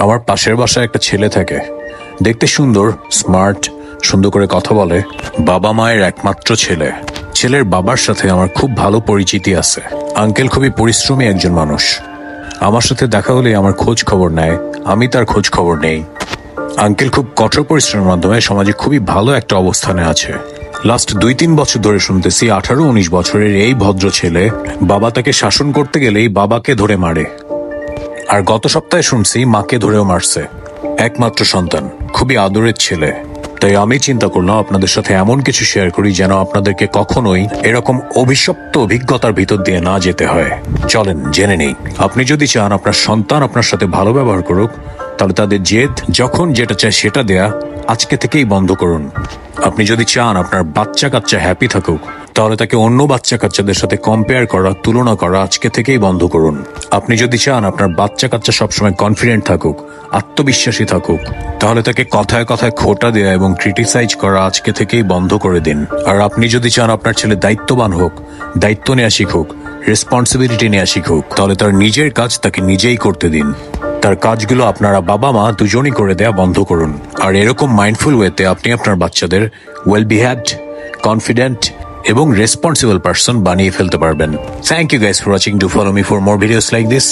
আমার পাশের বাসায় একটা ছেলে থাকে, দেখতে সুন্দর, স্মার্ট, সুন্দর করে কথা বলে। বাবা মায়ের একমাত্র ছেলে। ছেলের বাবার সাথে আমার খুব ভালো পরিচিতি আছে। আঙ্কেল খুবই পরিশ্রমী একজন মানুষ। আমার সাথে দেখা হলে আমার খোঁজ খবর নেয়, আমি তার খোঁজ খবর নেই। আঙ্কেল খুব কঠোর পরিশ্রমের মাধ্যমে সমাজে খুবই ভালো একটা অবস্থানে আছে। লাস্ট 2-3 বছর ধরে শুনতেছি 18-19 বছরের এই ভদ্র ছেলে বাবা তাকে শাসন করতে গেলেই বাবাকে ধরে মারে। আর গত সপ্তাহে শুনছি মাকে ধরেও মারছে। একমাত্র সন্তান, খুবই আদরের ছেলে। তাই আমি চিন্তা করলাম আপনাদের সাথে এমন কিছু শেয়ার করি যেন আপনাদেরকে কখনোই এরকম অভিশপ্ত অভিজ্ঞতার ভিতর দিয়ে না যেতে হয়। চলেন জেনে নেই। আপনি যদি চান আপনার সন্তান আপনার সাথে ভালো ব্যবহার করুক, তাহলে তাদের জেদ যখন যেটা চায় সেটা দেয়া আজকে থেকেই বন্ধ করুন। আপনি যদি চান আপনার বাচ্চা কাচ্চা হ্যাপি থাকুক, তাহলে তাকে অন্য বাচ্চা কাচ্চাদের সাথে কম্পেয়ার করা, তুলনা করা আজকে থেকেই বন্ধ করুন। আপনি যদি চান আপনার বাচ্চা কাচ্চা সবসময় কনফিডেন্ট থাকুক, আত্মবিশ্বাসী থাকুক, তাহলে তাকে কথায় কথায় খোঁটা দেয়া এবং ক্রিটিসাইজ করা আজকে থেকেই বন্ধ করে দিন। আর আপনি যদি চান আপনার ছেলে দায়িত্ববান হোক, দায়িত্ব নেওয়া শিখুক, রেসপন্সিবিলিটি নেওয়া শিখুক, তাহলে তার নিজের কাজ তাকে নিজেই করতে দিন। তার কাজগুলো আপনারা বাবা মা দুজনই করে দেয়া বন্ধ করুন। আর এরকম মাইন্ডফুল ওয়েতে আপনি আপনার বাচ্চাদের ওয়েল বিহেভড, কনফিডেন্ট এবং রেসপন্সিবল পারসন বানিয়ে ফেলতে পারবেন। Thank you guys for watching. Do follow me for more videos like this.